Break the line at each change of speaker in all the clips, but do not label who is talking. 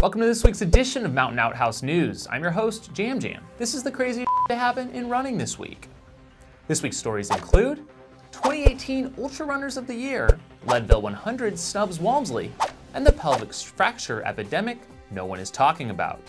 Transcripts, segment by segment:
Welcome to this week's edition of Mountain Outhouse News. I'm your host, Jam Jam. This is the crazy to happen in running this week. This week's stories include 2018 Ultrarunners of the Year, Leadville 100 Subs Walmsley, and the Pelvic Fracture Epidemic no one is talking about.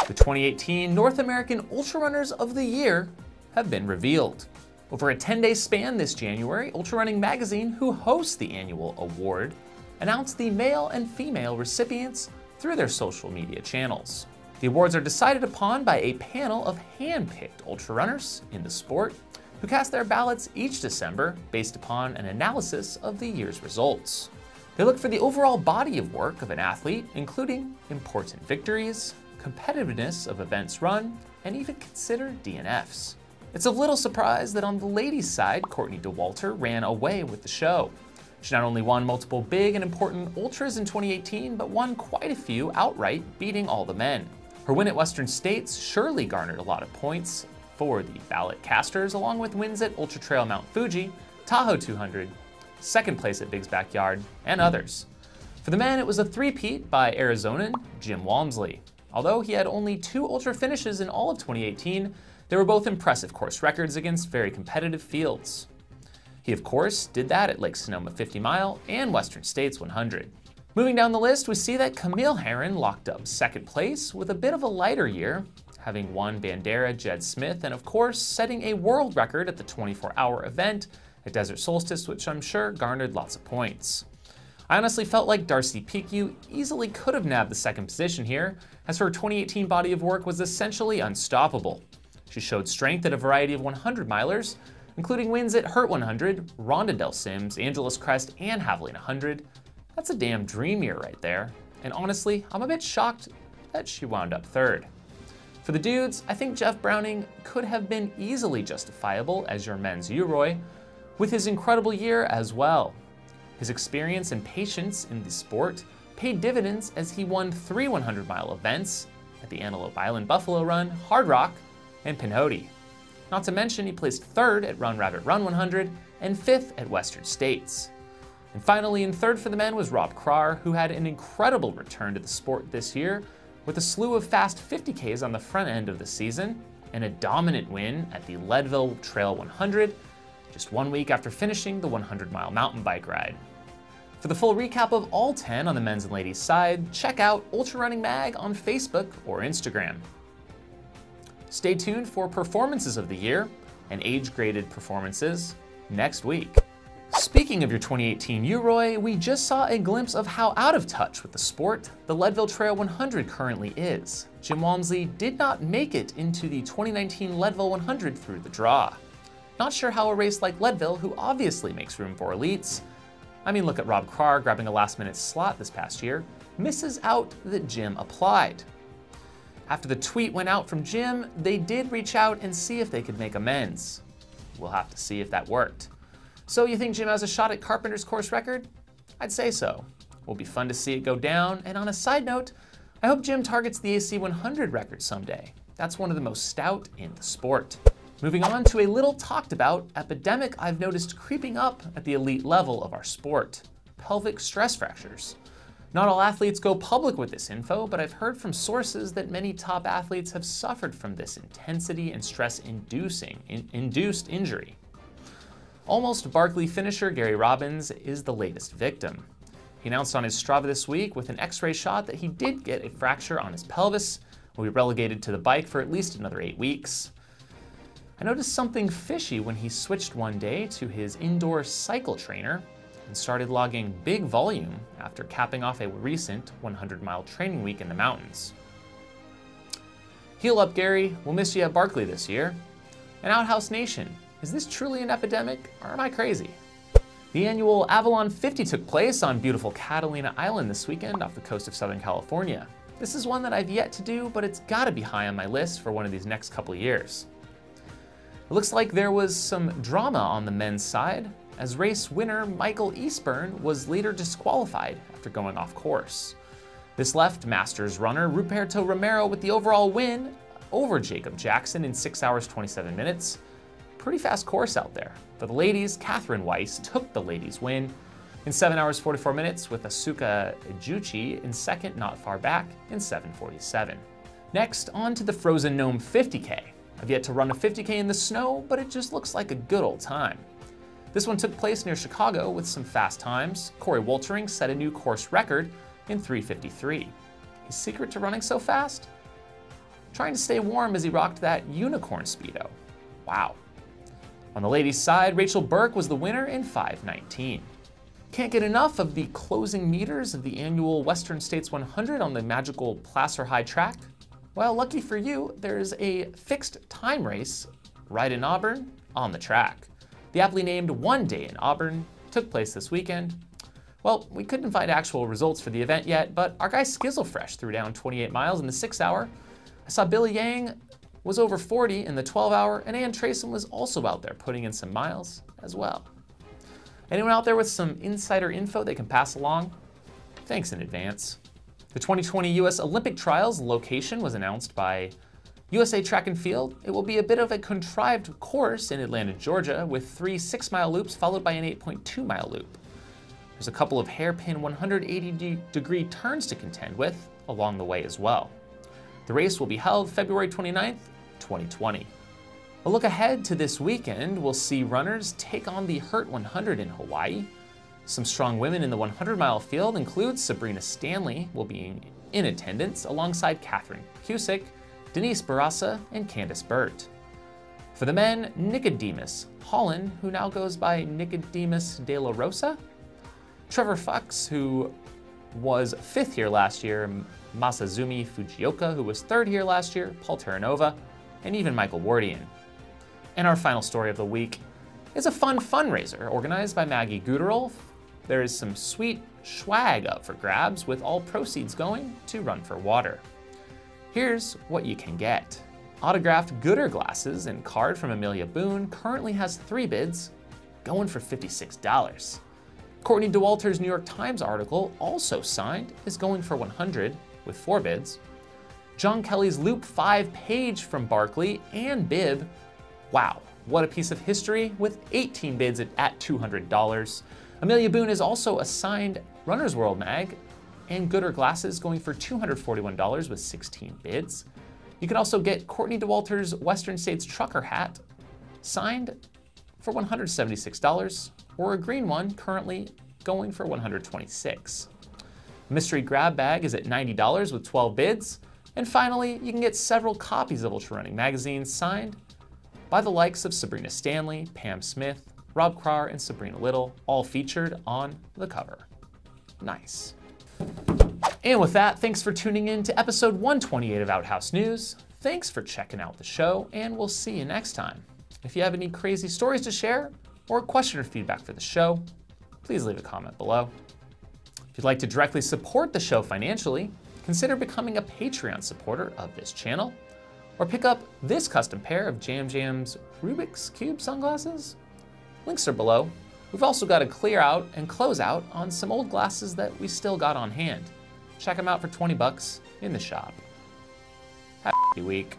The 2018 North American Ultrarunners of the Year have been revealed. Over a 10-day span this January, Ultrarunning Magazine, who hosts the annual award, announced the male and female recipients through their social media channels. The awards are decided upon by a panel of hand-picked ultrarunners in the sport who cast their ballots each December based upon an analysis of the year's results. They look for the overall body of work of an athlete, including important victories, competitiveness of events run, and even consider DNFs. It's of little surprise that on the ladies' side, Courtney DeWalter ran away with the show. She not only won multiple big and important ultras in 2018, but won quite a few outright, beating all the men. Her win at Western States surely garnered a lot of points for the ballot casters, along with wins at Ultra Trail Mount Fuji, Tahoe 200, second place at Big's Backyard, and others. For the men, it was a three-peat by Arizonan Jim Walmsley. Although he had only 2 ultra finishes in all of 2018, they were both impressive course records against very competitive fields. He, of course, did that at Lake Sonoma 50 Mile and Western States 100. Moving down the list, we see that Camille Herron locked up second place with a bit of a lighter year, having won Bandera Jed Smith and, of course, setting a world record at the 24-hour event at Desert Solstice, which I'm sure garnered lots of points. I honestly felt like Darcy Pique easily could have nabbed the second position here, as her 2018 body of work was essentially unstoppable. She showed strength at a variety of 100-milers, including wins at Hurt 100, Ronda Del Sims, Angeles Crest, and Avalon 100. That's a damn dream year right there. And honestly, I'm a bit shocked that she wound up third. For the dudes, I think Jeff Browning could have been easily justifiable as your men's UROY, with his incredible year as well. His experience and patience in the sport paid dividends as he won 3 100-mile events at the Antelope Island Buffalo Run, Hard Rock, and Pinhoti. Not to mention he placed 3rd at Run Rabbit Run 100 and 5th at Western States. And finally, in 3rd for the men was Rob Krar, who had an incredible return to the sport this year with a slew of fast 50Ks on the front end of the season and a dominant win at the Leadville Trail 100, just 1 week after finishing the 100-mile mountain bike ride. For the full recap of all 10 on the men's and ladies' side, check out Ultrarunning Mag on Facebook or Instagram. Stay tuned for performances of the year and age-graded performances next week. Speaking of your 2018 UROY, we just saw a glimpse of how out of touch with the sport the Leadville Trail 100 currently is. Jim Walmsley did not make it into the 2019 Leadville 100 through the draw. Not sure how a race like Leadville, who obviously makes room for elites, I mean, look at Rob Krar grabbing a last-minute slot this past year, misses out that Jim applied. After the tweet went out from Jim, they did reach out and see if they could make amends. We'll have to see if that worked. So you think Jim has a shot at Carpenter's course record? I'd say so. Will be fun to see it go down, and on a side note, I hope Jim targets the AC 100 record someday. That's one of the most stout in the sport. Moving on to a little talked about epidemic I've noticed creeping up at the elite level of our sport: pelvic stress fractures. Not all athletes go public with this info, but I've heard from sources that many top athletes have suffered from this intensity and stress-induced injury. Almost Barkley finisher Gary Robbins is the latest victim. He announced on his Strava this week with an X-ray shot that he did get a fracture on his pelvis, will be relegated to the bike for at least another 8 weeks. I noticed something fishy when he switched one day to his indoor cycle trainer and started logging big volume after capping off a recent 100-mile training week in the mountains. Heal up, Gary. We'll miss you at Barkley this year. And Outhouse Nation, is this truly an epidemic, or am I crazy? The annual Avalon 50 took place on beautiful Catalina Island this weekend off the coast of Southern California. This is one that I've yet to do, but it's gotta be high on my list for one of these next couple of years. It looks like there was some drama on the men's side, as race winner Michael Eastburn was later disqualified after going off course. This left Masters runner Ruperto Romero with the overall win over Jacob Jackson in 6 hours 27 minutes. Pretty fast course out there. For the ladies, Catherine Weiss took the ladies' win, in 7 hours 44 minutes, with Asuka Ijuchi in second, not far back, in 7:47. Next, on to the Frozen Gnome 50K. I've yet to run a 50K in the snow, but it just looks like a good old time. This one took place near Chicago with some fast times. Corey Woltering set a new course record in 3:53. His secret to running so fast? Trying to stay warm as he rocked that unicorn Speedo. Wow. On the ladies' side, Rachel Burke was the winner in 5:19. Can't get enough of the closing meters of the annual Western States 100 on the magical Placer High track? Well, lucky for you, there's a fixed time race right in Auburn on the track. The aptly named One Day in Auburn took place this weekend. Well, we couldn't find actual results for the event yet, but our guy Skizzlefresh threw down 28 miles in the 6 hour. I saw Billy Yang was over 40 in the 12 hour, and Ann Trayson was also out there putting in some miles as well. Anyone out there with some insider info they can pass along? Thanks in advance. The 2020 U.S. Olympic Trials location was announced by USA Track and Field. It will be a bit of a contrived course in Atlanta, Georgia, with 3 6-mile loops followed by an 8.2-mile loop. There's a couple of hairpin 180-degree turns to contend with along the way as well. The race will be held February 29th, 2020. A look ahead to this weekend, we'll see runners take on the Hurt 100 in Hawaii. Some strong women in the 100-mile field include Sabrina Stanley will be in attendance alongside Catherine Cusick, Denise Barassa, and Candice Burt. For the men, Nicodemus Holland, who now goes by Nicodemus De La Rosa, Trevor Fuchs, who was 5th here last year, Masazumi Fujioka, who was 3rd here last year, Paul Terranova, and even Michael Wardian. And our final story of the week is a fun fundraiser organized by Maggie Guterl. There is some sweet swag up for grabs, with all proceeds going to Run for Water. Here's what you can get. Autographed Gooder glasses and card from Amelia Boone currently has 3 bids, going for $56. Courtney DeWalter's New York Times article, also signed, is going for $100 with 4 bids. John Kelly's Loop 5 page from Barkley and bib, wow, what a piece of history, with 18 bids at $200. Amelia Boone is also a signed Runner's World mag and Gooder glasses going for $241 with 16 bids. You can also get Courtney DeWalter's Western States trucker hat signed for $176, or a green one currently going for $126. Mystery grab bag is at $90 with 12 bids. And finally, you can get several copies of Ultra Running magazine signed by the likes of Sabrina Stanley, Pam Smith, Rob Krar, and Sabrina Little, all featured on the cover. Nice. And with that, thanks for tuning in to episode 128 of Outhouse News. Thanks for checking out the show, and we'll see you next time. If you have any crazy stories to share, or a question or feedback for the show, please leave a comment below. If you'd like to directly support the show financially, consider becoming a Patreon supporter of this channel, or pick up this custom pair of Jam Jam's Rubik's Cube sunglasses. Links are below. We've also got a clear out and close out on some old glasses that we still got on hand. Check them out for 20 bucks in the shop. Have a week.